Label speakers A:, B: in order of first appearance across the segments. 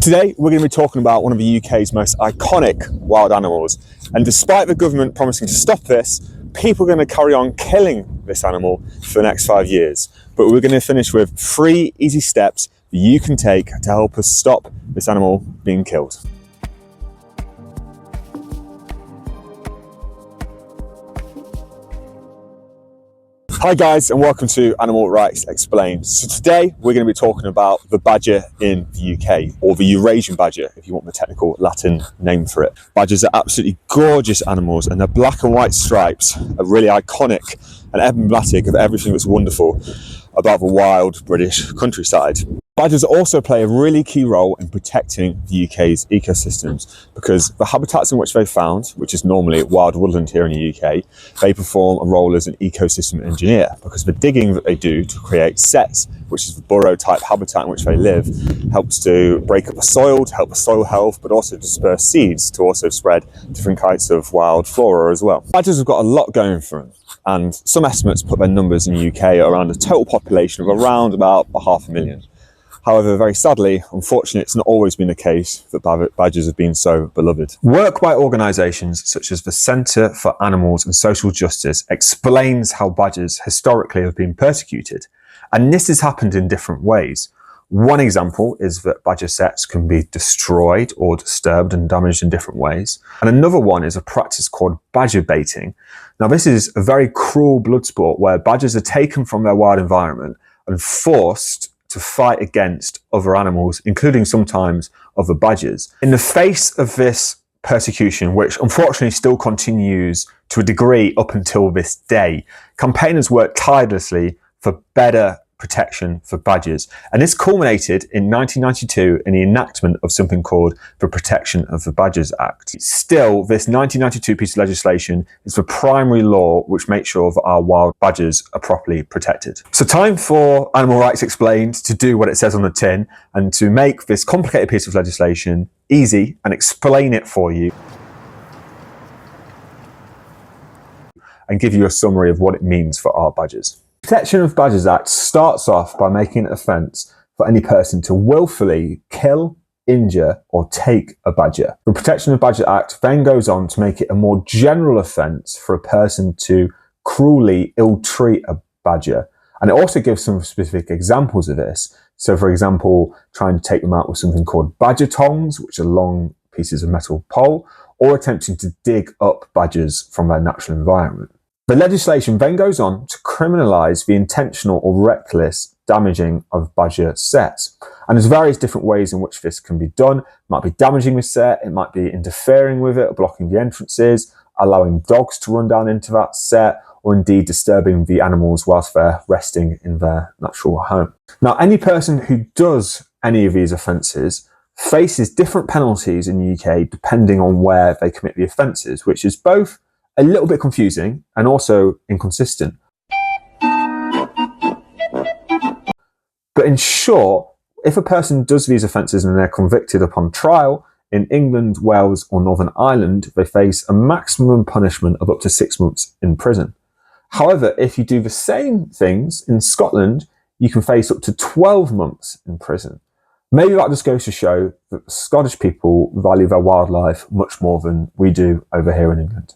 A: Today, we're going to be talking about one of the UK's most iconic wild animals. And despite the government promising to stop this, people are going to carry on killing this animal for the next 5 years. But we're going to finish with 3 easy steps that you can take to help us stop this animal being killed. Hi guys, and welcome to Animal Rights Explained. So today we're going to be talking about the badger in the UK, or the Eurasian badger if you want the technical Latin name for it. Badgers are absolutely gorgeous animals, and their black and white stripes are really iconic and emblematic of everything that's wonderful about the wild British countryside. Badgers also play a really key role in protecting the UK's ecosystems because the habitats in which they're found, which is normally wild woodland here in the UK, they perform a role as an ecosystem engineer because the digging that they do to create sets, which is the burrow type habitat in which they live, helps to break up the soil, to help the soil health, but also disperse seeds to also spread different kinds of wild flora as well. Badgers have got a lot going for them, and some estimates put their numbers in the UK at around a total population of around about 500,000. However, very sadly, unfortunately, it's not always been the case that badgers have been so beloved. Work by organisations such as the Centre for Animals and Social Justice explains how badgers historically have been persecuted, and this has happened in different ways. One example is that badger sets can be destroyed or disturbed and damaged in different ways. And another one is a practice called badger baiting. Now, this is a very cruel blood sport where badgers are taken from their wild environment and forced to fight against other animals, including sometimes other badgers. In the face of this persecution, which unfortunately still continues to a degree up until this day, campaigners work tirelessly for better protection for badgers. And this culminated in 1992 in the enactment of something called the Protection of the Badgers Act. Still, this 1992 piece of legislation is the primary law which makes sure that our wild badgers are properly protected. So time for Animal Rights Explained to do what it says on the tin and to make this complicated piece of legislation easy and explain it for you and give you a summary of what it means for our badgers. The Protection of Badgers Act starts off by making it an offence for any person to willfully kill, injure or take a badger. The Protection of Badger Act then goes on to make it a more general offence for a person to cruelly ill-treat a badger. And it also gives some specific examples of this. So for example, trying to take them out with something called badger tongs, which are long pieces of metal pole, or attempting to dig up badgers from their natural environment. The legislation then goes on to criminalise the intentional or reckless damaging of badger sets. And there's various different ways in which this can be done. It might be damaging the set, it might be interfering with it, blocking the entrances, allowing dogs to run down into that set, or indeed disturbing the animals whilst they're resting in their natural home. Now, any person who does any of these offences faces different penalties in the UK depending on where they commit the offences, which is both a little bit confusing and also inconsistent. But in short, if a person does these offences and they're convicted upon trial in England, Wales or Northern Ireland, they face a maximum punishment of up to 6 months in prison. However, if you do the same things in Scotland, you can face up to 12 months in prison. Maybe that just goes to show that the Scottish people value their wildlife much more than we do over here in England.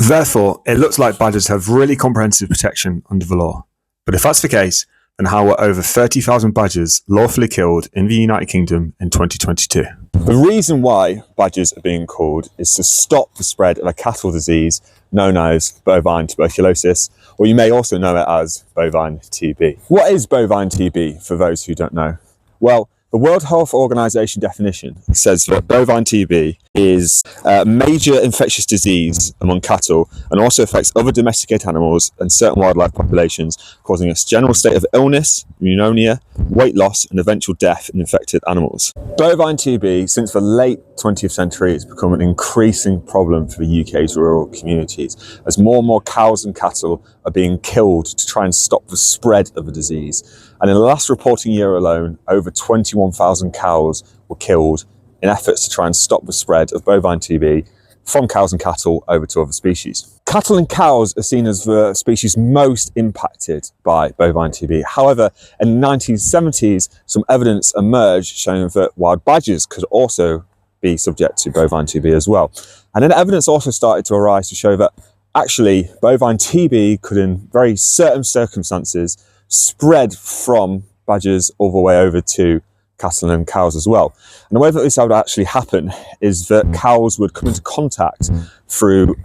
A: Therefore, it looks like badgers have really comprehensive protection under the law. But if that's the case, then how were over 30,000 badgers lawfully killed in the United Kingdom in 2022? The reason why badgers are being culled is to stop the spread of a cattle disease known as bovine tuberculosis, or you may also know it as bovine TB. What is bovine TB for those who don't know? Well, the World Health Organization definition says that bovine TB is a major infectious disease among cattle and also affects other domesticated animals and certain wildlife populations, causing a general state of illness, pneumonia, weight loss and eventual death in infected animals. Bovine TB, since the late 20th century, has become an increasing problem for the UK's rural communities as more and more cows and cattle are being killed to try and stop the spread of the disease. And in the last reporting year alone, over 21,000 cows were killed in efforts to try and stop the spread of bovine TB from cows and cattle over to other species. Cattle and cows are seen as the species most impacted by bovine TB. However, in the 1970s, some evidence emerged showing that wild badgers could also be subject to bovine TB as well. And then evidence also started to arise to show that actually bovine TB could, in very certain circumstances, spread from badgers all the way over to cattle and cows as well. And the way that this would actually happen is that cows would come into contact through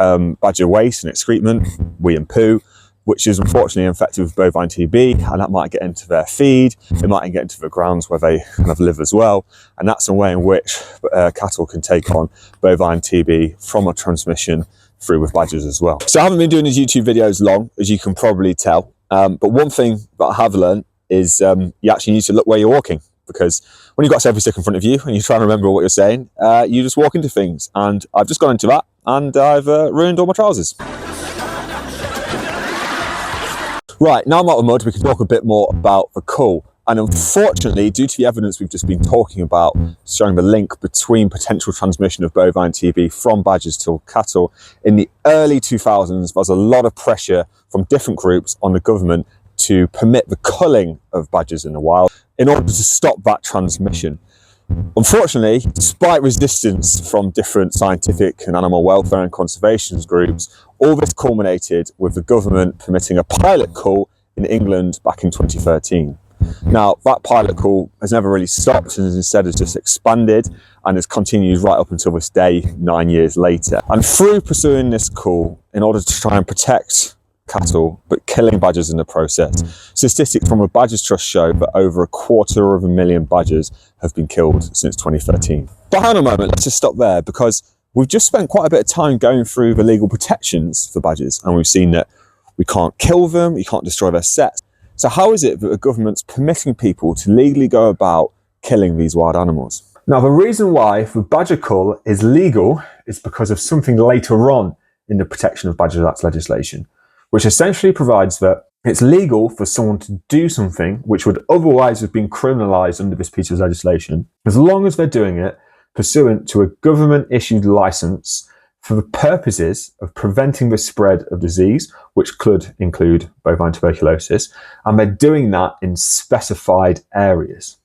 A: badger waste and excrement, wee and poo, which is unfortunately infected with bovine TB, and that might get into their feed, it might get into the grounds where they kind of live as well, and that's a way in which cattle can take on bovine TB from a transmission through with badgers as well. So I haven't been doing these YouTube videos long, as you can probably tell, but one thing that I have learned is you actually need to look where you're walking, because when you've got a selfie stick in front of you and you're trying to remember what you're saying, you just walk into things, and I've just gone into that and I've ruined all my trousers. Right, now I'm out of mud, we can talk a bit more about the cull. And unfortunately, due to the evidence we've just been talking about, showing the link between potential transmission of bovine TB from badgers to cattle, in the early 2000s, there was a lot of pressure from different groups on the government to permit the culling of badgers in the wild in order to stop that transmission. Unfortunately, despite resistance from different scientific and animal welfare and conservation groups, all this culminated with the government permitting a pilot cull in England back in 2013. Now, that pilot cull has never really stopped, and instead has just expanded and has continued right up until this day, 9 years later. And through pursuing this cull, in order to try and protect cattle, but killing badgers in the process, statistics from a Badgers Trust show that over 250,000 badgers have been killed since 2013. But hang on a moment, let's just stop there, because we've just spent quite a bit of time going through the legal protections for badgers, and we've seen that we can't kill them, we can't destroy their sets. So how is it that the government's permitting people to legally go about killing these wild animals? Now, the reason why the badger cull is legal is because of something later on in the Protection of Badgers Act legislation, which essentially provides that it's legal for someone to do something which would otherwise have been criminalised under this piece of legislation, as long as they're doing it pursuant to a government-issued licence for the purposes of preventing the spread of disease, which could include bovine tuberculosis, and they're doing that in specified areas.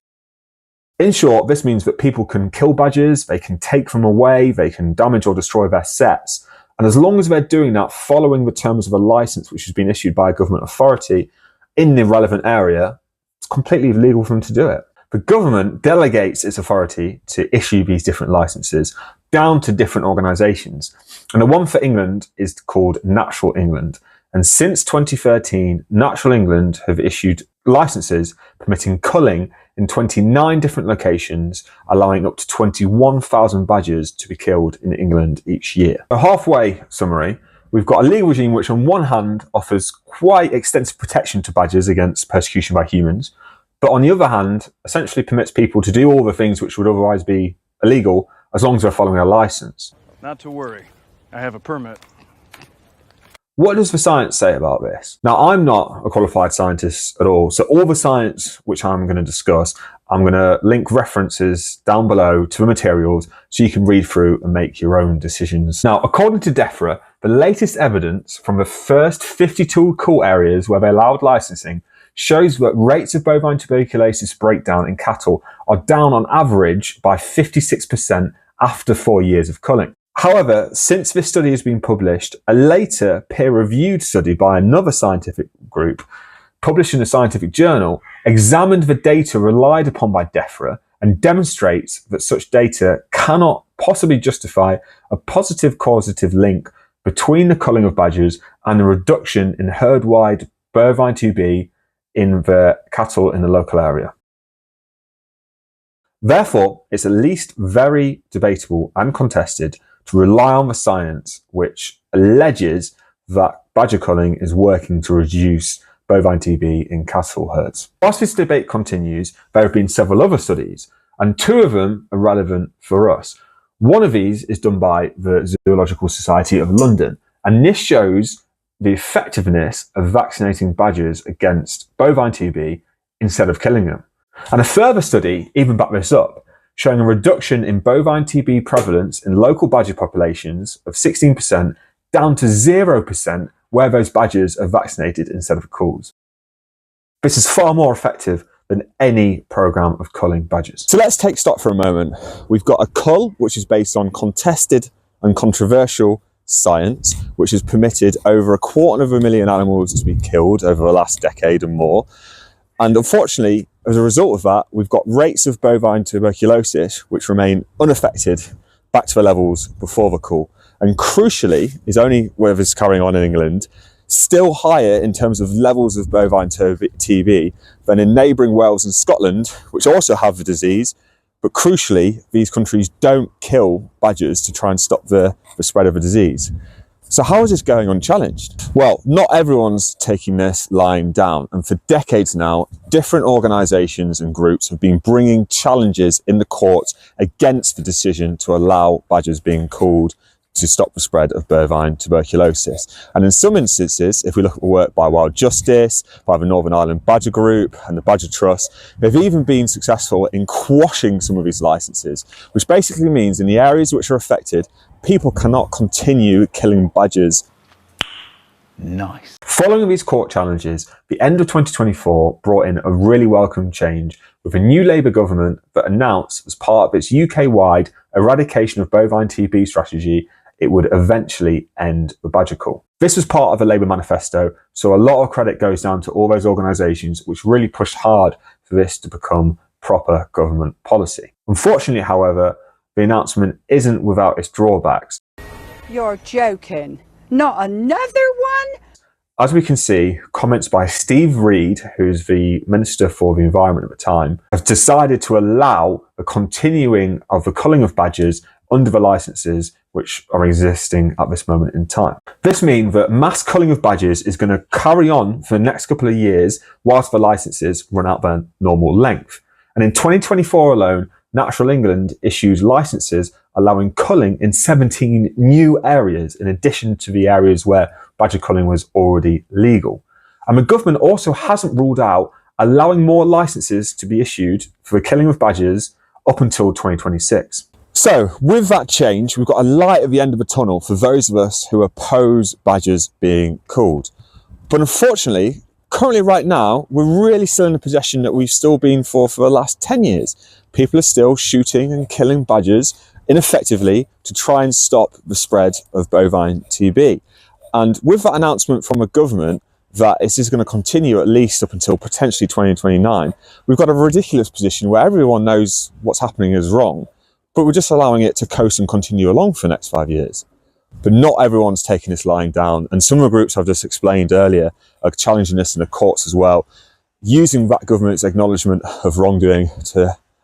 A: In short, this means that people can kill badgers, they can take them away, they can damage or destroy their sets, and as long as they're doing that following the terms of a licence which has been issued by a government authority in the relevant area, it's completely legal for them to do it. The government delegates its authority to issue these different licences down to different organisations. And the one for England is called Natural England. And since 2013, Natural England have issued licences permitting culling in 29 different locations, allowing up to 21,000 badgers to be killed in England each year. A halfway summary, we've got a legal regime which on one hand offers quite extensive protection to badgers against persecution by humans, but on the other hand, essentially permits people to do all the things which would otherwise be illegal as long as they're following a licence.
B: Not to worry, I have a permit.
A: What does the science say about this? Now, I'm not a qualified scientist at all, so all the science which I'm going to discuss, I'm going to link references down below to the materials so you can read through and make your own decisions. Now, according to DEFRA, the latest evidence from the first 52 cull areas where they allowed licensing shows that rates of bovine tuberculosis breakdown in cattle are down on average by 56% after 4 years of culling. However, since this study has been published, a later peer-reviewed study by another scientific group, published in a scientific journal, examined the data relied upon by DEFRA and demonstrates that such data cannot possibly justify a positive causative link between the culling of badgers and the reduction in herd-wide bovine TB in the cattle in the local area. Therefore, it's at least very debatable and contested to rely on the science which alleges that badger culling is working to reduce bovine TB in cattle herds. Whilst this debate continues, there have been several other studies, and two of them are relevant for us. One of these is done by the Zoological Society of London, and this shows the effectiveness of vaccinating badgers against bovine TB instead of killing them. And a further study even backed this up, showing a reduction in bovine TB prevalence in local badger populations of 16% down to 0% where those badgers are vaccinated instead of culls. This is far more effective than any program of culling badgers. So let's take stock for a moment. We've got a cull, which is based on contested and controversial science, which has permitted over 250,000 animals to be killed over the last decade and more. And unfortunately, as a result of that, we've got rates of bovine tuberculosis which remain unaffected back to the levels before the cull. And crucially, is only where this is carrying on in England, still higher in terms of levels of bovine TB than in neighbouring Wales and Scotland, which also have the disease. But crucially, these countries don't kill badgers to try and stop the spread of the disease. So how is this going unchallenged? Well, not everyone's taking this lying down. And for decades now, different organisations and groups have been bringing challenges in the courts against the decision to allow badgers being culled to stop the spread of bovine tuberculosis. And in some instances, if we look at the work by Wild Justice, by the Northern Ireland Badger Group and the Badger Trust, they've even been successful in quashing some of these licences, which basically means in the areas which are affected, people cannot continue killing badgers.
B: Nice.
A: Following these court challenges, the end of 2024 brought in a really welcome change with a new Labour government that announced as part of its UK-wide eradication of bovine TB strategy, it would eventually end the badger cull. This was part of the Labour manifesto, so a lot of credit goes down to all those organisations which really pushed hard for this to become proper government policy. Unfortunately, however, the announcement isn't without its drawbacks.
C: You're joking. Not another one?
A: As we can see, comments by Steve Reed, who's the Minister for the Environment at the time, have decided to allow the continuing of the culling of badgers under the licences which are existing at this moment in time. This means that mass culling of badgers is going to carry on for the next couple of years whilst the licences run out their normal length. And in 2024 alone, Natural England issues licences allowing culling in 17 new areas in addition to the areas where badger culling was already legal. And the government also hasn't ruled out allowing more licences to be issued for the killing of badgers up until 2026. So with that change, we've got a light at the end of the tunnel for those of us who oppose badgers being culled. But unfortunately, currently right now, we're really still in a position that we've still been for the last 10 years. People are still shooting and killing badgers ineffectively to try and stop the spread of bovine TB. And with that announcement from the government that this is going to continue at least up until potentially 2029, we've got a ridiculous position where everyone knows what's happening is wrong, but we're just allowing it to coast and continue along for the next 5 years. But not everyone's taking this lying down. And some of the groups I've just explained earlier are challenging this in the courts as well, using that government's acknowledgement of wrongdoing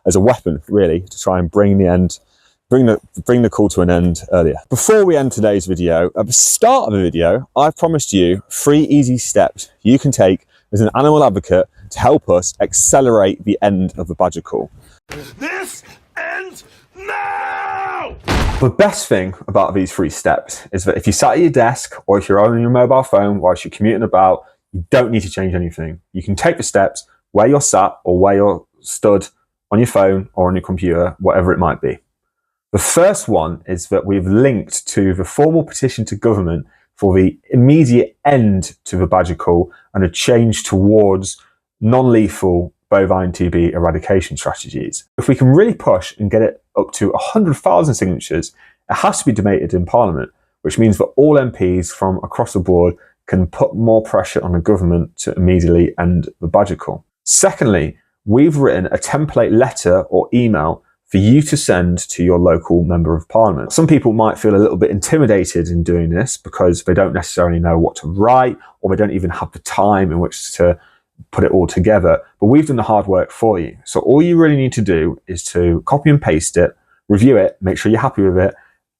A: as a weapon, really, to try and bring the cull to an end earlier. Before we end today's video, at the start of the video, I've promised you 3 easy steps you can take as an animal advocate to help us accelerate the end of the badger cull.
D: This ends now!
A: The best thing about these 3 steps is that if you sat at your desk or if you're on your mobile phone whilst you're commuting about, you don't need to change anything. You can take the steps where you're sat or where you're stood on your phone or on your computer, whatever it might be. The first one is that we've linked to the formal petition to government for the immediate end to the badger cull and a change towards non-lethal bovine TB eradication strategies. If we can really push and get it up to 100,000 signatures, it has to be debated in Parliament, which means that all MPs from across the board can put more pressure on the government to immediately end the badger cull. Secondly, we've written a template letter or email for you to send to your local Member of Parliament. Some people might feel a little bit intimidated in doing this because they don't necessarily know what to write or they don't even have the time in which to put it all together, but we've done the hard work for you. So all you really need to do is to copy and paste it, review it, make sure you're happy with it,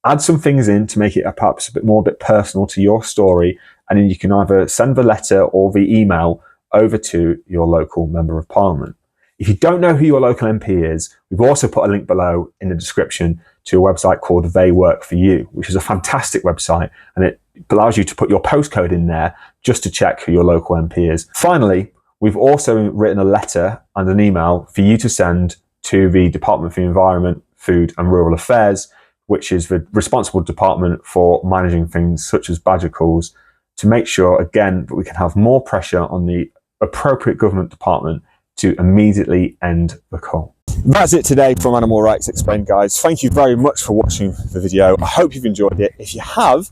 A: add some things in to make it perhaps a bit personal to your story, and then you can either send the letter or the email over to your local Member of Parliament. If you don't know who your local MP is, we've also put a link below in the description to a website called They Work For You, which is a fantastic website, and it allows you to put your postcode in there just to check who your local MP is. Finally, we've also written a letter and an email for you to send to the Department for the Environment, Food and Rural Affairs, which is the responsible department for managing things such as badger culls, to make sure, again, that we can have more pressure on the appropriate government department to immediately end the cull. That's it today from Animal Rights Explained, guys. Thank you very much for watching the video. I hope you've enjoyed it. If you have,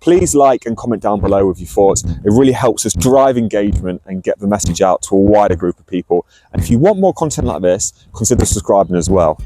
A: please like and comment down below with your thoughts. It really helps us drive engagement and get the message out to a wider group of people. And if you want more content like this, consider subscribing as well.